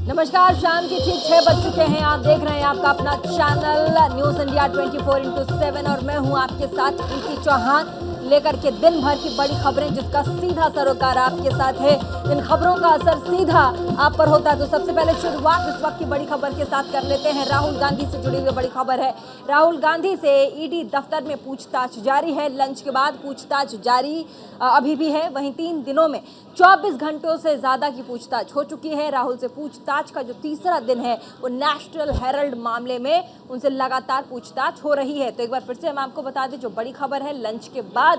नमस्कार, शाम के ठीक 6 बज चुके हैं। आप देख रहे हैं आपका अपना चैनल न्यूज़ इंडिया 24x7 और मैं हूं आपके साथ प्रीति चौहान, लेकर के दिन भर की बड़ी खबरें जिसका सीधा सरोकार आपके साथ है। इन खबरों का असर सीधा आप पर होता है। तो सबसे पहले शुरुआत इस वक्त की बड़ी खबर के साथ कर लेते हैं। राहुल गांधी से जुड़ी हुई बड़ी खबर है। राहुल गांधी से ईडी दफ्तर में पूछताछ जारी है। लंच के बाद पूछताछ जारी अभी भी है। वहीं 3 दिनों में 24 घंटों से ज्यादा की पूछताछ हो चुकी है। राहुल से पूछताछ का जो तीसरा दिन है वो नेशनल हेराल्ड मामले में उनसे लगातार पूछताछ हो रही है। तो एक बार फिर से हम आपको बता दें जो बड़ी खबर है, लंच के बाद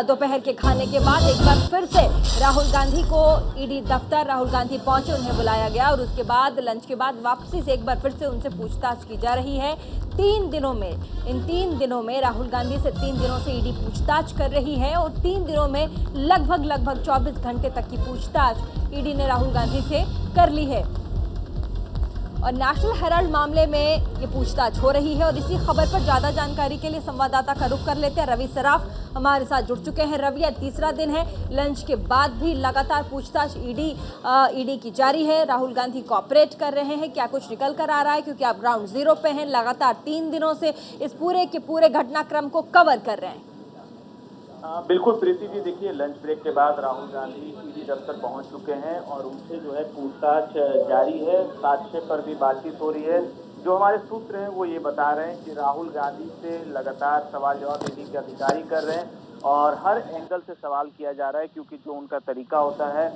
दोपहर के खाने के बाद एक बार फिर से राहुल गांधी को ईडी दफ्तर राहुल गांधी पहुंचे, उन्हें बुलाया गया और उसके बाद लंच के बाद वापसी से एक बार फिर से उनसे पूछताछ की जा रही है। 3 दिनों में इन 3 दिनों में राहुल गांधी से 3 दिनों से ईडी पूछताछ कर रही है और 3 दिनों में लगभग 24 घंटे तक की पूछताछ ईडी ने राहुल गांधी से कर ली है और नेशनल हेराल्ड मामले में ये पूछताछ हो रही है। और इसी खबर पर ज्यादा जानकारी के लिए संवाददाता का रुख कर लेते हैं। रवि सराफ हमारे साथ जुड़ चुके हैं। रवि, तीसरा दिन है, लंच के बाद भी लगातार पूछताछ ईडी की जारी है। राहुल गांधी कोऑपरेट कर रहे हैं, क्या कुछ निकल कर आ रहा है? क्योंकि आप ग्राउंड जीरो पे हैं, लगातार 3 दिनों से इस पूरे के पूरे घटनाक्रम को कवर कर रहे हैं। बिल्कुल प्रीति जी, देखिए लंच ब्रेक के बाद राहुल गांधी ईडी दफ्तर पहुंच चुके हैं और उनसे जो है पूछताछ जारी है। साक्ष्य पर भी बातचीत हो रही है। जो हमारे सूत्र हैं वो ये बता रहे हैं कि राहुल गांधी से लगातार सवाल जवाब ईडी के अधिकारी कर रहे हैं और हर एंगल से सवाल किया जा रहा है, क्योंकि जो उनका तरीका होता है,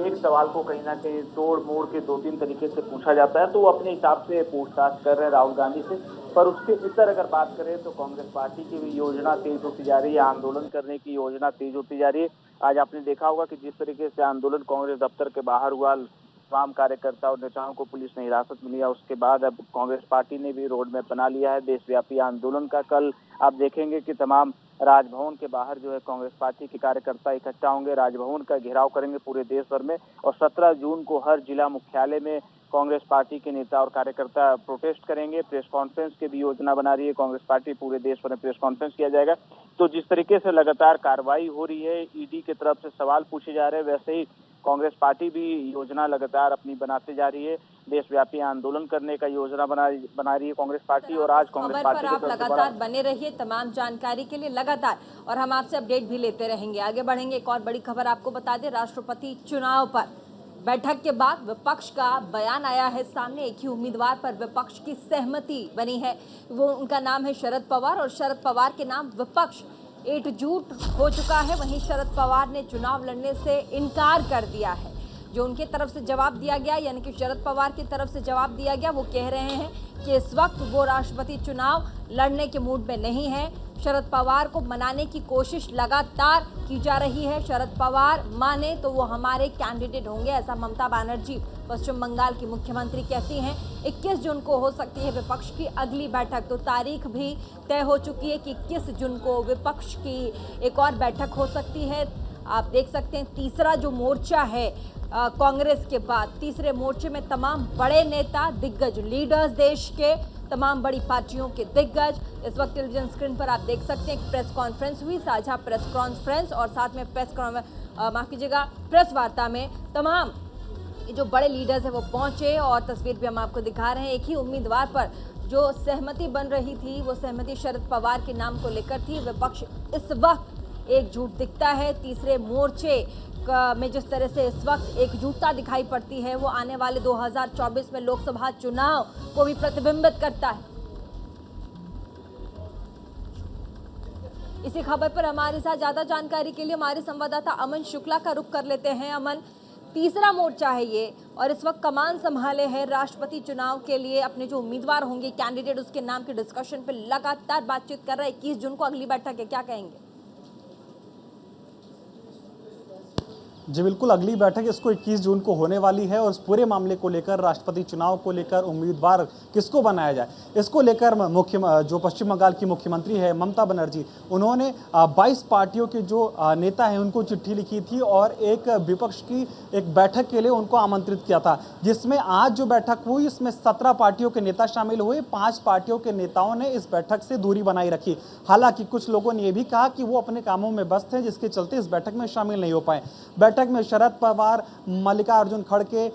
एक सवाल को कहीं ना कहीं तोड़ मोड़ के 2-3 तरीके से पूछा जाता है, तो वो अपने हिसाब से पूछताछ कर रहे हैं राहुल गांधी से। पर उसके इतर अगर बात करें तो कांग्रेस पार्टी की भी योजना तेज होती जा रही है, आंदोलन करने की योजना तेज होती जा रही है। आज आपने देखा होगा कि जिस तरीके से आंदोलन कांग्रेस दफ्तर के बाहर हुआ, तमाम कार्यकर्ता और नेताओं को पुलिस ने हिरासत में लिया, उसके बाद अब कांग्रेस पार्टी ने भी रोड मैप बना लिया है देशव्यापी आंदोलन का। कल आप देखेंगे कि तमाम राजभवन के बाहर जो है कांग्रेस पार्टी के कार्यकर्ता इकट्ठा होंगे, राजभवन का घेराव करेंगे पूरे देश भर में और 17 जून को हर जिला मुख्यालय में कांग्रेस पार्टी के नेता और कार्यकर्ता प्रोटेस्ट करेंगे। प्रेस कॉन्फ्रेंस की भी योजना बना रही है कांग्रेस पार्टी, पूरे देश भर में प्रेस कॉन्फ्रेंस किया जाएगा। तो जिस तरीके से लगातार कार्रवाई हो रही है, ईडी की तरफ से सवाल पूछे जा रहे हैं, वैसे ही कांग्रेस पार्टी भी योजना लगातार अपनी बनाते जा रही है। देशव्यापी आंदोलन करने का योजना बना रही है कांग्रेस पार्टी। और आज कांग्रेस पार्टी आप लगातार बने रहिए तमाम जानकारी के लिए लगातार, और हम आपसे अपडेट भी लेते रहेंगे। आगे बढ़ेंगे, एक और बड़ी खबर आपको बता दें। राष्ट्रपति चुनाव पर बैठक के बाद विपक्ष का बयान आया है सामने। एक ही उम्मीदवार पर विपक्ष की सहमति बनी है, वो उनका नाम है शरद पवार और शरद पवार के नाम विपक्ष एकजुट हो चुका है। वहीं शरद पवार ने चुनाव लड़ने से इनकार कर दिया है। जो उनके तरफ से जवाब दिया गया, यानी कि शरद पवार की तरफ से जवाब दिया गया, वो कह रहे हैं कि इस वक्त वो राष्ट्रपति चुनाव लड़ने के मूड में नहीं है। शरद पवार को मनाने की कोशिश लगातार की जा रही है। शरद पवार माने तो वो हमारे कैंडिडेट होंगे, ऐसा ममता बनर्जी पश्चिम बंगाल की मुख्यमंत्री कहती हैं। 21 जून को हो सकती है विपक्ष की अगली बैठक, तो तारीख भी तय हो चुकी है कि 21 जून को विपक्ष की एक और बैठक हो सकती है। आप देख सकते हैं तीसरा जो मोर्चा है कांग्रेस के बाद, तीसरे मोर्चे में तमाम बड़े नेता, दिग्गज लीडर्स, देश के तमाम बड़ी पार्टियों के दिग्गज इस वक्त टेलीविजन स्क्रीन पर आप देख सकते हैं। प्रेस कॉन्फ्रेंस हुई, साझा प्रेस कॉन्फ्रेंस और साथ में प्रेस वार्ता में तमाम जो बड़े लीडर्स हैं वो पहुंचे और तस्वीर भी हम आपको दिखा रहे हैं। एक ही उम्मीदवार पर जो सहमति बन रही थी वो सहमति शरद पवार के नाम को लेकर थी। विपक्ष इस वक्त एकजुट दिखता है। तीसरे मोर्चे में जिस तरह से इस वक्त एकजुटता दिखाई पड़ती है वो आने वाले 2024 में लोकसभा चुनाव को भी प्रतिबिंबित करता है। इसी खबर पर हमारे साथ ज्यादा जानकारी के लिए हमारे संवाददाता अमन शुक्ला का रुख कर लेते हैं। अमन, तीसरा मोर्चा है ये और इस वक्त कमान संभाले हैं राष्ट्रपति चुनाव के लिए। अपने जो उम्मीदवार होंगे कैंडिडेट, उसके नाम के डिस्कशन पे लगातार बातचीत कर रहा है। 21 जून को अगली बैठक है, क्या कहेंगे? जी बिल्कुल, अगली बैठक इसको 21 जून को होने वाली है और इस पूरे मामले को लेकर, राष्ट्रपति चुनाव को लेकर उम्मीदवार किसको बनाया जाए, इसको लेकर जो पश्चिम बंगाल की मुख्यमंत्री है ममता बनर्जी, उन्होंने 22 पार्टियों के जो नेता हैं उनको चिट्ठी लिखी थी और एक विपक्ष की एक बैठक के लिए उनको आमंत्रित किया था, जिसमें आज जो बैठक हुई इसमें 17 पार्टियों के नेता शामिल हुए। 5 पार्टियों के नेताओं ने इस बैठक से दूरी बनाई रखी। हालांकि कुछ लोगों ने यह भी कहा कि वो अपने कामों में व्यस्त हैं, जिसके चलते इस बैठक में शामिल नहीं हो पाए। बैठक में शरद पवार, मल्लिकार्जुन खड़गे,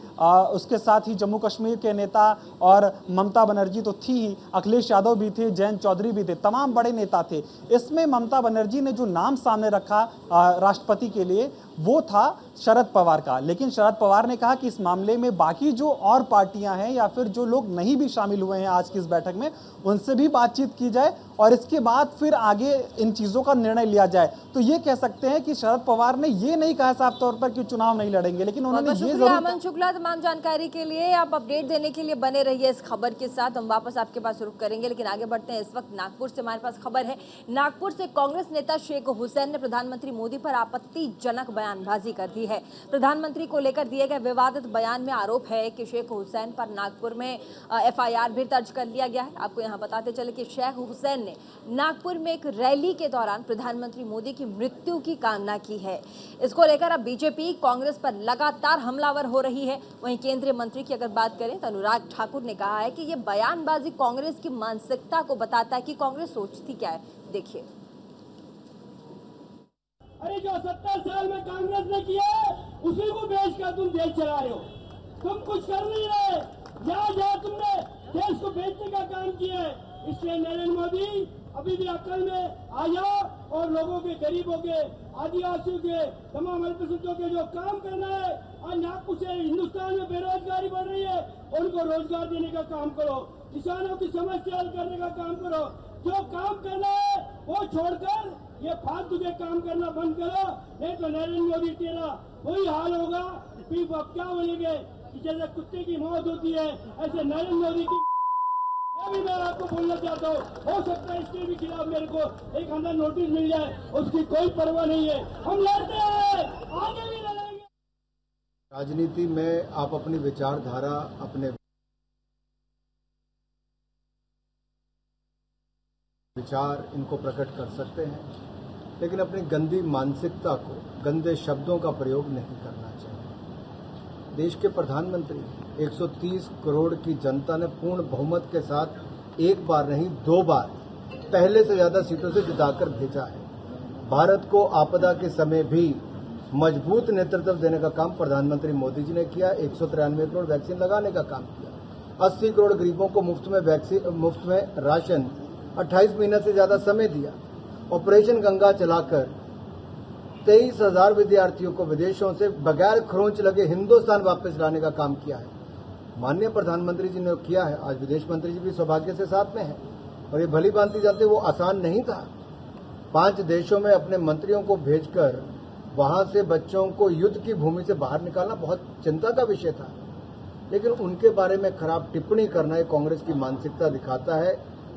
उसके साथ ही जम्मू कश्मीर के नेता और ममता बनर्जी तो थी ही, अखिलेश यादव भी थे, जयंत चौधरी भी थे, तमाम बड़े नेता थे। इसमें ममता बनर्जी ने जो नाम सामने रखा राष्ट्रपति के लिए वो था शरद पवार का, लेकिन शरद पवार ने कहा कि इस मामले में बाकी जो और पार्टियां हैं या फिर जो लोग नहीं भी शामिल हुए हैं आज की इस बैठक में, उनसे भी बातचीत की जाए और इसके बाद फिर आगे इन चीज़ों का निर्णय लिया जाए। तो ये कह सकते हैं कि शरद पवार ने ये नहीं कहा साफ तौर पर कि चुनाव नहीं लड़ेंगे, लेकिन उन्होंने ये जरूर। अमन शुक्ला, तमाम जानकारी के लिए, आप अपडेट देने के लिए बने रहिए इस खबर के साथ। हम वापस आपके पास रुख करेंगे, लेकिन आगे बढ़ते हैं। इस वक्त नागपुर से हमारे पास खबर है। नागपुर से कांग्रेस नेता शेख हुसैन ने प्रधानमंत्री मोदी पर आपत्तिजनक बयानबाजी कर दी है। प्रधानमंत्री को लेकर दिए गए विवादित बयान में आरोप है कि शेख हुसैन पर नागपुर में FIR भी दर्ज कर लिया गया है। आपको यहाँ बताते चले कि शेख हुसैन ने नागपुर में एक रैली के दौरान प्रधानमंत्री मोदी की मृत्यु की कामना की है। इसको लेकर अब बीजेपी कांग्रेस पर लगातार हमलावर हो रही है। वहीं केंद्रीय मंत्री की अगर बात करें तो अनुराग ठाकुर ने कहा है कि ये बयानबाजी कांग्रेस की मानसिकता को बताता है कि कांग्रेस सोचती क्या है। देखिए, अरे जो 70 साल में कांग्रेस ने किया उसी को बेच कर तुम देश चला रहे हो। तुम कुछ कर नहीं रहे, जहाँ तुमने देश को बेचने का काम किया है। इसलिए नरेंद्र मोदी अभी भी अकल में आ जाओ और लोगों के, गरीबों के, आदिवासियों के, तमाम अल्पसंख्यकों के जो काम करना है। आज नागपुर से हिंदुस्तान में बेरोजगारी बढ़ रही है, उनको रोजगार देने का काम करो, किसानों की समस्या हल करने का काम करो। जो काम करना है वो छोड़कर ये फालतू के काम करना बंद करो, नहीं तो नरेंद्र मोदी तेरा वही हाल होगा। फिर आप क्या बोलेंगे कि जैसे कुत्ते की मौत होती है ऐसे नरेंद्र मोदी की। ये भी मैं आपको बोलना चाहता हूँ, हो सकता है इसके भी खिलाफ मेरे को एक अंदर नोटिस मिल जाए, उसकी कोई परवाह नहीं है। हम लड़ते हैं, आगे भी लड़ेंगे। राजनीति में आप अपनी विचारधारा, अपने विचार इनको प्रकट कर सकते हैं, लेकिन अपनी गंदी मानसिकता को, गंदे शब्दों का प्रयोग नहीं करना चाहिए। देश के प्रधानमंत्री 130 करोड़ की जनता ने पूर्ण बहुमत के साथ एक बार नहीं 2 बार पहले से ज्यादा सीटों से जिताकर भेजा है। भारत को आपदा के समय भी मजबूत नेतृत्व देने का काम प्रधानमंत्री मोदी जी ने किया। 193 करोड़ वैक्सीन लगाने का काम किया। 80 करोड़ गरीबों को मुफ्त में राशन, 28 महीने से ज्यादा समय दिया। ऑपरेशन गंगा चलाकर 23,000 विद्यार्थियों को विदेशों से बगैर खरोंच लगे हिंदुस्तान वापस लाने का काम किया है। माननीय प्रधानमंत्री जी ने किया है। आज विदेश मंत्री जी भी सौभाग्य से साथ में हैं और ये भली भांति जानते वो आसान नहीं था। 5 देशों में अपने मंत्रियों को भेजकर वहां से बच्चों को युद्ध की भूमि से बाहर निकालना बहुत चिंता का विषय था, लेकिन उनके बारे में खराब टिप्पणी करना ये कांग्रेस की मानसिकता दिखाता है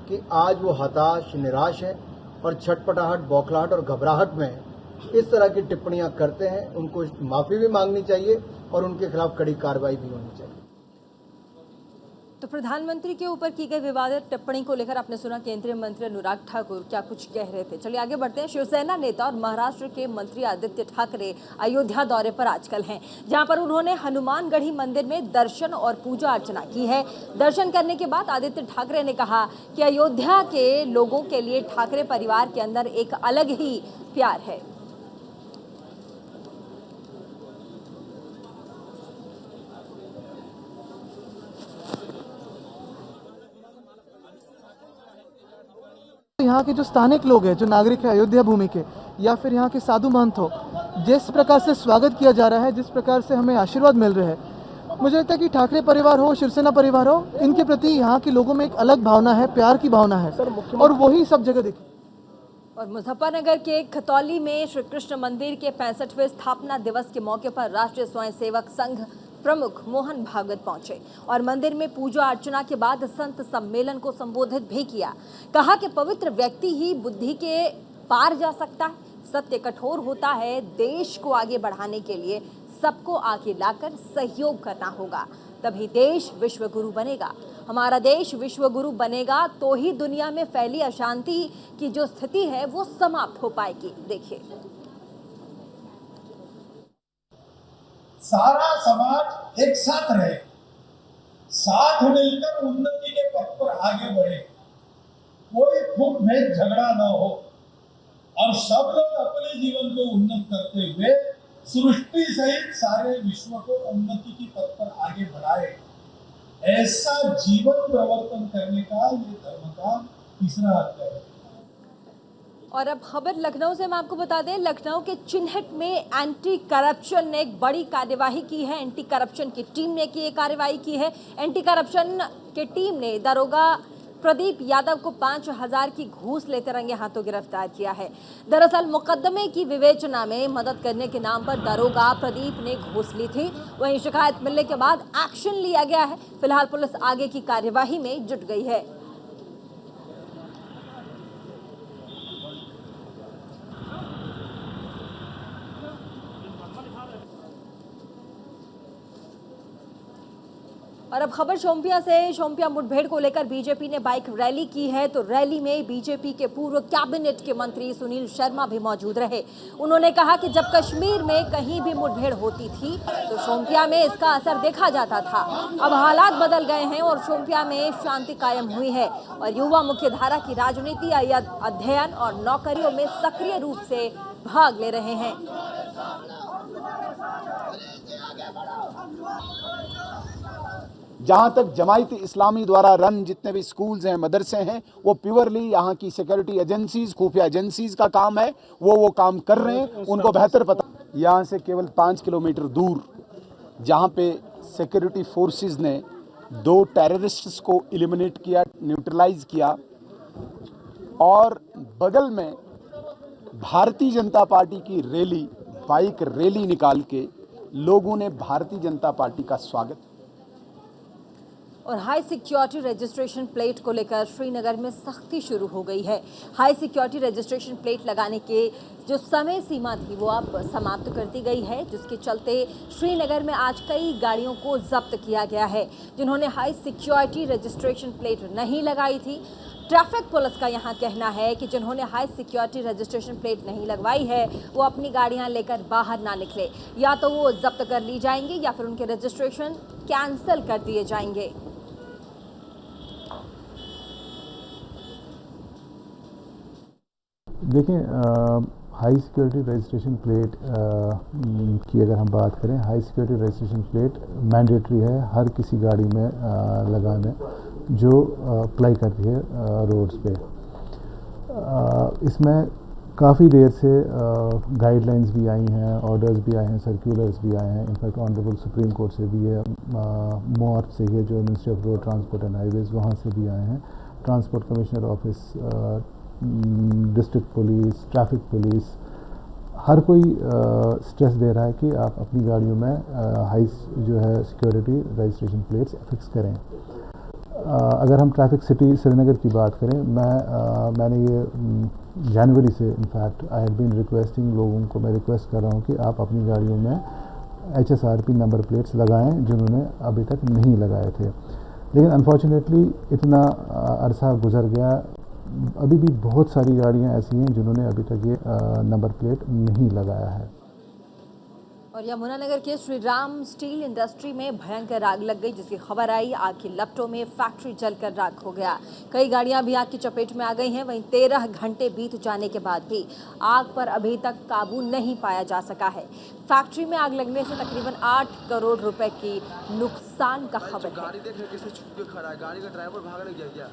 कि आज वो हताश, निराश है और छटपटाहट, बौखलाहट और घबराहट में इस तरह की टिप्पणियां करते हैं। उनको माफी भी मांगनी चाहिए और उनके खिलाफ कड़ी कार्रवाई भी होनी चाहिए। तो प्रधानमंत्री के ऊपर की गई विवादित टिप्पणी को लेकर आपने सुना केंद्रीय मंत्री अनुराग ठाकुर क्या कुछ कह रहे थे। चलिए आगे बढ़ते हैं। शिवसेना नेता और महाराष्ट्र के मंत्री आदित्य ठाकरे अयोध्या दौरे पर आजकल हैं, जहां पर उन्होंने हनुमानगढ़ी मंदिर में दर्शन और पूजा अर्चना की है। दर्शन करने के बाद आदित्य ठाकरे ने कहा कि अयोध्या के लोगों के लिए ठाकरे परिवार के अंदर एक अलग ही प्यार है। यहाँ के जो स्थानिक लोग हैं, जो नागरिक हैं अयोध्या भूमि के, या फिर यहाँ के साधु महंत हो, जिस प्रकार से स्वागत किया जा रहा है, जिस प्रकार से हमें आशीर्वाद मिल रहे हैं, मुझे लगता है कि ठाकरे परिवार हो, शिवसेना परिवार हो, इनके प्रति यहाँ के लोगों में एक अलग भावना है, प्यार की भावना है और वही सब जगह दिखी। और मुजफ्फरनगर के खतौली में श्री कृष्ण मंदिर के 65वें स्थापना दिवस के मौके पर राष्ट्रीय स्वयंसेवक संघ प्रमुख मोहन भागवत पहुंचे और मंदिर में पूजा अर्चना के बाद संत सम्मेलन को संबोधित भी किया। कहा कि पवित्र व्यक्ति ही बुद्धि के पार जा सकता है, सत्य कठोर होता है, देश को आगे बढ़ाने के लिए सबको आगे लाकर सहयोग करना होगा, तभी देश विश्व गुरु बनेगा। हमारा देश विश्व गुरु बनेगा तो ही दुनिया में फैली अशांति की जो स्थिति है वो समाप्त हो पाएगी। देखिए, सारा समाज एक साथ रहे, साथ मिलकर उन्नति के पथ पर आगे बढ़े, कोई फूट भेद झगड़ा न हो और सब लोग अपने जीवन को उन्नत करते हुए सृष्टि सहित सारे विश्व को उन्नति की पथ पर आगे बढ़ाए, ऐसा जीवन प्रवर्तन करने का ये धर्म का तीसरा अध्याय है। और अब खबर लखनऊ से हम आपको बता दें, लखनऊ के चिन्हट में एंटी करप्शन ने एक बड़ी कार्यवाही की है। एंटी करप्शन की टीम ने की कार्रवाई की है। एंटी करप्शन की टीम ने दरोगा प्रदीप यादव को 5,000 की घूस लेते रंगे हाथों गिरफ्तार किया है। दरअसल मुकदमे की विवेचना में मदद करने के नाम पर दरोगा प्रदीप ने घूस ली थी। वहीं शिकायत मिलने के बाद एक्शन लिया गया है। फिलहाल पुलिस आगे की कार्यवाही में जुट गई है। और अब खबर शोपियां से। शोपियां मुठभेड़ को लेकर बीजेपी ने बाइक रैली की है, तो रैली में बीजेपी के पूर्व कैबिनेट के मंत्री सुनील शर्मा भी मौजूद रहे। उन्होंने कहा कि जब कश्मीर में कहीं भी मुठभेड़ होती थी तो शोपियां में इसका असर देखा जाता था। अब हालात बदल गए हैं और शोपियां में शांति कायम हुई है और युवा मुख्यधारा की राजनीति, अध्ययन और नौकरियों में सक्रिय रूप से भाग ले रहे हैं। जहाँ तक जमायत इस्लामी द्वारा रन जितने भी स्कूल्स हैं, मदरसे हैं, वो प्योरली यहाँ की सिक्योरिटी एजेंसीज, खुफिया एजेंसीज का काम है। वो काम कर रहे हैं, उनको बेहतर पता। यहाँ से केवल 5 किलोमीटर दूर जहाँ पे सिक्योरिटी फोर्सेस ने 2 टेररिस्ट्स को एलिमिनेट किया, न्यूट्रलाइज किया, और बगल में भारतीय जनता पार्टी की रैली, बाइक रैली निकाल के लोगों ने भारतीय जनता पार्टी का स्वागत। और हाई सिक्योरिटी रजिस्ट्रेशन प्लेट को लेकर श्रीनगर में सख्ती शुरू हो गई है। हाई सिक्योरिटी रजिस्ट्रेशन प्लेट लगाने के जो समय सीमा थी वो अब समाप्त कर दी गई है, जिसके चलते श्रीनगर में आज कई गाड़ियों को जब्त किया गया है जिन्होंने हाई सिक्योरिटी रजिस्ट्रेशन प्लेट नहीं लगाई थी। ट्रैफिक पुलिस का यहाँ कहना है कि जिन्होंने हाई सिक्योरिटी रजिस्ट्रेशन प्लेट नहीं लगवाई है वो अपनी गाड़ियाँ लेकर बाहर ना निकले, या तो वो जब्त कर ली जाएंगी या फिर उनके रजिस्ट्रेशन कैंसिल कर दिए जाएंगे। देखें, हाई सिक्योरिटी रजिस्ट्रेशन प्लेट की अगर हम बात करें, high security registration plate mandatory है हर किसी गाड़ी में लगाने जो अप्लाई करती है रोड्स पे। इसमें काफ़ी देर से गाइडलाइंस भी आई हैं, ऑर्डर्स भी आए हैं, सर्कुलर्स भी आए हैं। इनफैक्ट ऑनरेबल सुप्रीम कोर्ट से भी है, मोआर्फ से है जो ministry of road transport and highways, वहाँ से भी आए हैं। Transport commissioner office, district police, traffic police, हर कोई स्ट्रेस दे रहा है कि आप अपनी गाड़ियों में हाई जो है सिक्योरिटी रजिस्ट्रेशन प्लेट्स फिक्स करें। अगर हम ट्रैफिक सिटी श्रीनगर की बात करें, मैंने ये जनवरी से in fact I have been requesting लोगों को, मैं रिक्वेस्ट कर रहा हूँ कि आप अपनी गाड़ियों में HSRP नंबर प्लेट्स लगाएं जिन्होंने अभी तक नहीं लगाए थे। लेकिन अनफॉर्चुनेटली इतना अरसा गुजर गया, अभी भी बहुत सारी गाड़ियां ऐसी हैं जिन्होंने अभी तक ये नंबर प्लेट नहीं लगाया है। और यमुनानगर के श्री राम स्टील इंडस्ट्री में भयंकर आग लग गई, जिसकी खबर आई। आग की लपटों में फैक्ट्री जलकर राख हो गया। कई गाड़ियां भी आग की चपेट में आ गई हैं। वहीं 13 घंटे बीत जाने के बाद भी आग पर अभी तक काबू नहीं पाया जा सका है। फैक्ट्री में आग लगने से तकरीबन 8 करोड़ रुपए की नुकसान का खबर है। गाड़ी देखने किसी छुप के खड़ा है, गाड़ी का ड्राइवर भागने गया।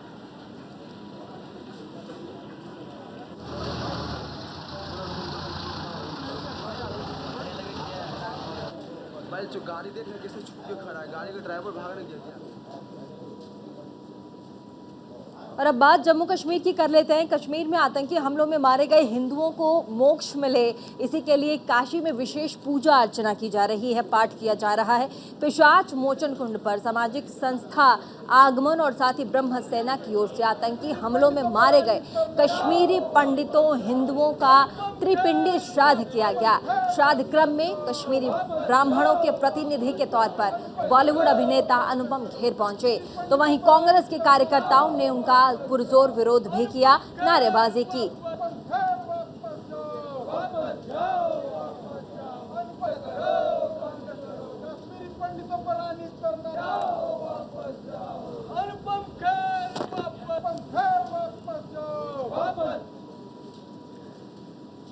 जो गाड़ी देखने किसी छुप के खड़ा है, गाड़ी का ड्राइवर भागने गया। और अब बात जम्मू कश्मीर की कर लेते हैं। कश्मीर में आतंकी हमलों में मारे गए हिंदुओं को मोक्ष मिले, इसी के लिए काशी में विशेष पूजा अर्चना की जा रही है, पाठ किया जा रहा है। पिशाच मोचन कुंड पर सामाजिक संस्था आगमन और साथ ही ब्रह्म सेना की ओर से आतंकी हमलों में मारे गए कश्मीरी पंडितों हिंदुओं का त्रिपिंडी श्राद्ध किया गया। श्राद्ध क्रम में कश्मीरी ब्राह्मणों के प्रतिनिधि के तौर पर बॉलीवुड अभिनेता अनुपम खेर पहुंचे, तो वहीं कांग्रेस के कार्यकर्ताओं ने उनका पुरजोर विरोध भी किया, नारेबाजी की।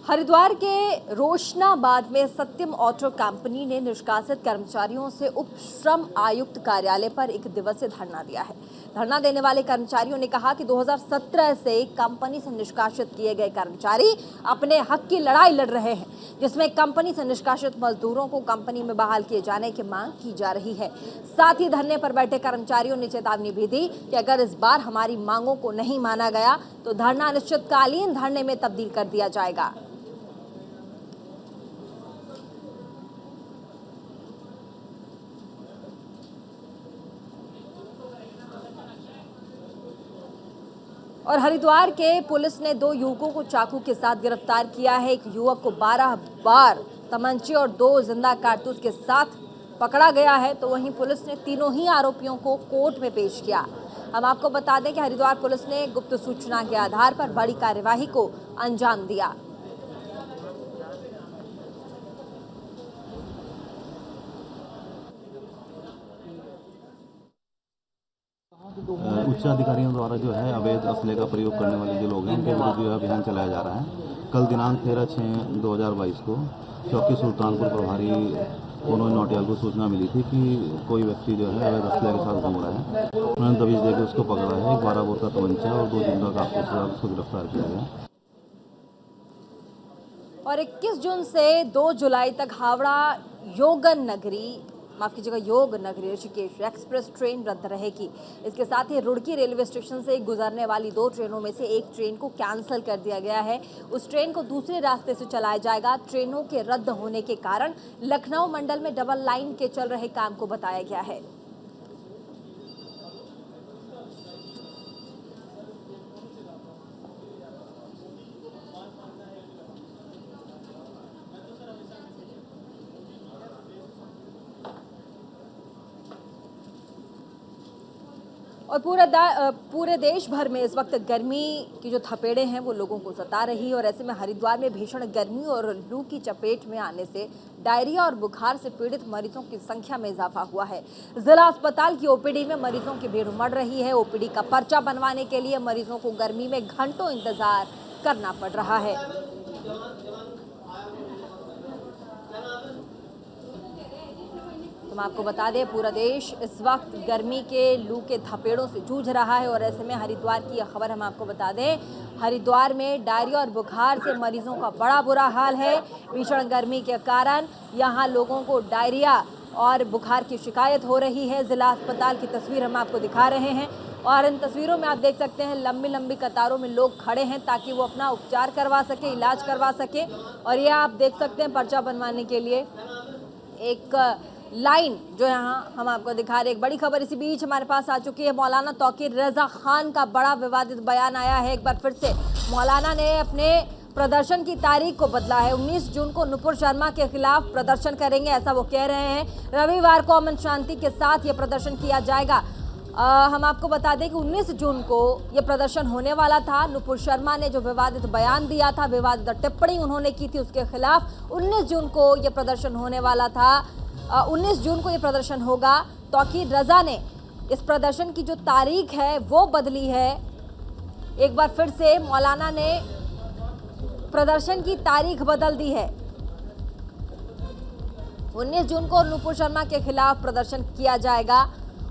हरिद्वार के रोशनाबाद में सत्यम ऑटो कंपनी ने निष्कासित कर्मचारियों से उप श्रम आयुक्त कार्यालय पर एक दिवसीय धरना दिया है। धरना देने वाले कर्मचारियों ने कहा कि 2017 से कंपनी से निष्कासित किए गए कर्मचारी अपने हक की लड़ाई लड़ रहे हैं, जिसमें कंपनी से निष्कासित मजदूरों को कंपनी में बहाल किए जाने की मांग की जा रही है। साथ ही धरने पर बैठे कर्मचारियों ने चेतावनी भी दी कि अगर इस बार हमारी मांगों को नहीं माना गया तो धरना अनिश्चितकालीन धरने में तब्दील कर दिया जाएगा। और हरिद्वार के पुलिस ने 2 युवकों को चाकू के साथ गिरफ्तार किया है। एक युवक को 12 बार तमंचे और 2 जिंदा कारतूस के साथ पकड़ा गया है, तो वहीं पुलिस ने तीनों ही आरोपियों को कोर्ट में पेश किया। हम आपको बता दें कि हरिद्वार पुलिस ने गुप्त सूचना के आधार पर बड़ी कार्यवाही को अंजाम दिया। उच्च अधिकारियों द्वारा जो है अवैध असले का प्रयोग करने वाले जो लोग हैं उनके विरुद्ध जो है अभियान चलाया जा रहा है। कल दिनांक 13/6/2022 को चौकी सुल्तानपुर प्रभारी उन्होंने नौटियाल को सूचना मिली थी कि कोई व्यक्ति जो है अवैध असले के साथ घूम रहा है। उन्होंने दबिश देकर उसको पकड़ा है। 12 बोर का तमंचा और 2 जिंदा कारतूस के साथ उसको गिरफ्तार किया गया। और 21 जून से 2 जुलाई तक हावड़ा योग नगरी ऋषिकेश एक्सप्रेस ट्रेन रद्द रहेगी। इसके साथ ही रुड़की रेलवे स्टेशन से गुजरने वाली 2 ट्रेनों में से एक ट्रेन को कैंसिल कर दिया गया है। उस ट्रेन को दूसरे रास्ते से चलाया जाएगा। ट्रेनों के रद्द होने के कारण लखनऊ मंडल में डबल लाइन के चल रहे काम को बताया गया है। और पूरे देश भर में इस वक्त गर्मी की जो थपेड़े हैं वो लोगों को सता रही है और ऐसे में हरिद्वार में भीषण गर्मी और लू की चपेट में आने से डायरिया और बुखार से पीड़ित मरीजों की संख्या में इजाफा हुआ है। जिला अस्पताल की ओपीडी में मरीजों की भीड़ उमड़ रही है। ओपीडी का पर्चा बनवाने के लिए मरीजों को गर्मी में घंटों इंतजार करना पड़ रहा है। हम आपको बता दें पूरा देश इस वक्त गर्मी के लू के थपेड़ों से जूझ रहा है और ऐसे में हरिद्वार की यह खबर हम आपको बता दें। हरिद्वार में डायरिया और बुखार से मरीजों का बड़ा बुरा हाल है। भीषण गर्मी के कारण यहां लोगों को डायरिया और बुखार की शिकायत हो रही है। जिला अस्पताल की तस्वीर हम आपको दिखा रहे हैं और इन तस्वीरों में आप देख सकते हैं लंबी लंबी कतारों में लोग खड़े हैं ताकि वो अपना उपचार करवा सके, इलाज करवा सके। और ये आप देख सकते हैं पर्चा बनवाने के लिए एक लाइन जो यहाँ हम आपको दिखा रहे। एक बड़ी खबर इसी बीच हमारे पास आ चुकी है। मौलाना तौकीर रजा खान का बड़ा विवादित बयान आया है। एक बार फिर से मौलाना ने अपने प्रदर्शन की तारीख को बदला है। 19 जून को नुपुर शर्मा के खिलाफ प्रदर्शन करेंगे, ऐसा वो कह रहे हैं। रविवार को अमन शांति के साथ ये प्रदर्शन किया जाएगा। हम आपको बता दें कि 19 जून को ये प्रदर्शन होने वाला था। नुपुर शर्मा ने जो विवादित बयान दिया था, विवादित टिप्पणी उन्होंने की थी, उसके खिलाफ 19 जून को ये प्रदर्शन होने वाला था। 19 जून को ये प्रदर्शन होगा। तौकीर रजा ने इस प्रदर्शन की जो तारीख है वो बदली है। एक बार फिर से मौलाना ने प्रदर्शन की तारीख बदल दी है। 19 जून को नुपुर शर्मा के खिलाफ प्रदर्शन किया जाएगा।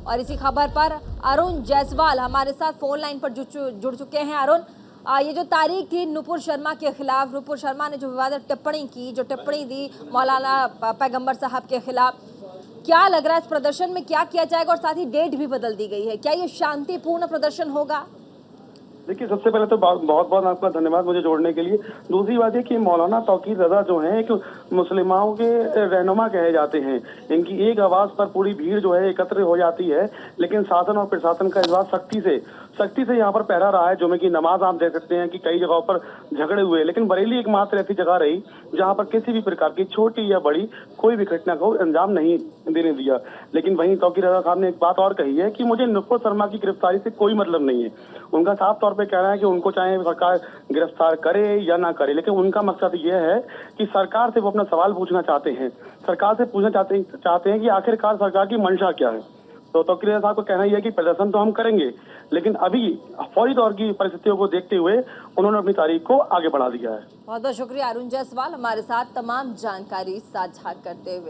और इसी खबर पर अरुण जायसवाल हमारे साथ फोन लाइन पर जुड़ चुके हैं। अरुण, ये जो तारीख थी नुपुर शर्मा के खिलाफ, नुपुर शर्मा ने जो विवादित टिप्पणी दी मौलाना पैगंबर साहब के खिलाफ, क्या लग रहा है इस प्रदर्शन में क्या किया जाएगा? और साथ ही डेट भी बदल दी गई है, क्या ये शांतिपूर्ण प्रदर्शन होगा? देखिए, सबसे पहले तो बहुत बहुत आपका धन्यवाद मुझे जोड़ने के लिए। दूसरी बात है कि मौलाना तौकीर रजा जो है एक मुस्लिमाओं के रहनुमा कहे जाते हैं। इनकी एक आवाज पर पूरी भीड़ जो है एकत्र हो जाती है, लेकिन शासन और प्रशासन का इस बात सख्ती से यहाँ पर पहरा रहा है। जुमे की नमाज आप देख सकते हैं कि कई जगहों पर झगड़े हुए, लेकिन बरेली एकमात्र ऐसी जगह रही जहाँ पर किसी भी प्रकार की छोटी या बड़ी कोई भी घटना को अंजाम नहीं देने दिया। लेकिन वहीं तौकीर रजा साहब ने एक बात और कही है कि मुझे नुपुर शर्मा की गिरफ्तारी से कोई मतलब नहीं है। उनका साफ तौर पे कहना है कि उनको चाहे सरकार गिरफ्तार करे या ना करे, लेकिन उनका मकसद ये है कि सरकार से वो अपना सवाल पूछना चाहते हैं। सरकार से पूछना चाहते हैं कि आखिरकार सरकार की मंशा क्या है। तो तौकीर रजा साहब का कहना यह है कि प्रदर्शन तो हम करेंगे, लेकिन अभी फौरी तौर की परिस्थितियों को देखते हुए उन्होंने अपनी तारीख को आगे बढ़ा दिया है। बहुत बहुत शुक्रिया अरुण जायसवाल हमारे साथ तमाम जानकारी साझा करते हुए।